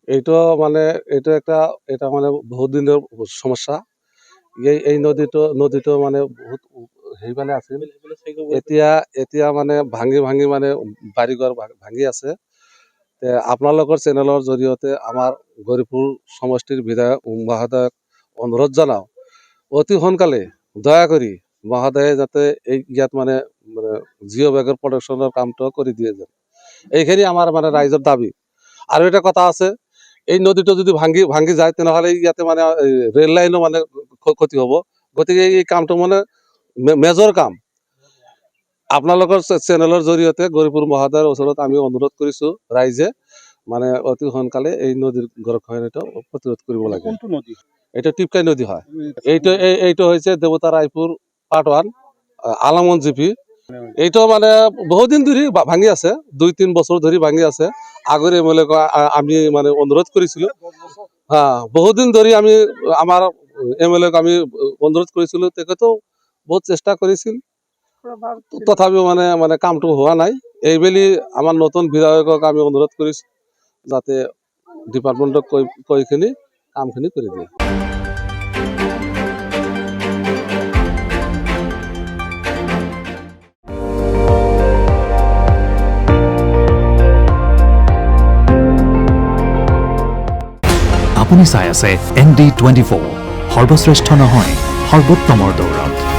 এইটো মানে এটা মানে বহুত দিনেৰ সমস্যা। এই নদীটো মানে বহুত হেৰি মানে আছিল। এতিয়া এতিয়া মানে ভাঙি ভাঙি মানে বাড়িঘৰ ভাঙি আছে। আপোনালোকৰ চেনেলৰ জৰিয়তে আমাৰ গৌৰীপুৰ সমষ্টিৰ বিধায়ক মহোদয়ক অনুৰোধ জনাওঁ, অতি সোনকালে দয়া কৰি মহোদয়ে যাতে এই ইয়াত মানে জিঅ' বেগৰ প্ৰডাকশ্যনৰ কামটো কৰি দিয়ে যেন, এইখিনি আমাৰ মানে ৰাইজৰ দাবী। আৰু এটা কথা আছে, এই নদীটো যদি ভাঙি যায় তেনেহ'লে ইয়াতে মানে ৰেল লাইনো মানে ক্ষতি হ'ব। গতিকে এই কামটো মানে মেজৰ কাম। আপোনালোকৰ চেনেলৰ জৰিয়তে গৌৰীপুৰ মহোদয়ৰ ওচৰত আমি অনুৰোধ কৰিছোঁ, ৰাইজে মানে অতি সোনকালে এই নদীৰ গৰাখহনীয়াটো প্ৰতিৰোধ কৰিব লাগে। এইটো টিপকাই নদী হয়। এইটো হৈছে দেৱতা ৰায়পুৰ পাৰ্ট 1 আলামন জিপি। এইটো মানে বহুত দিন ধৰি ভাঙি আছে, 2-3 বছৰ ধৰি ভাঙি আছে। আগৰে আমি মানে অনুৰোধ কৰিছিলোঁ, বহুত দিন ধৰি আমি আমাৰ MLA-ক আমি অনুৰোধ কৰিছিলোঁ, তেখেতেও বহুত চেষ্টা কৰিছিল, তথাপিও মানে কামটো হোৱা নাই। এইবেলি আমাৰ নতুন বিধায়কক আমি অনুৰোধ কৰিছোঁ যাতে ডিপাৰ্টমেণ্টক কৈ কামখিনি কৰি দিয়ে। আপুনি চাই আছে ND24, সৰ্বশ্ৰেষ্ঠ নহয় সৰ্বোত্তমৰ দৌৰত।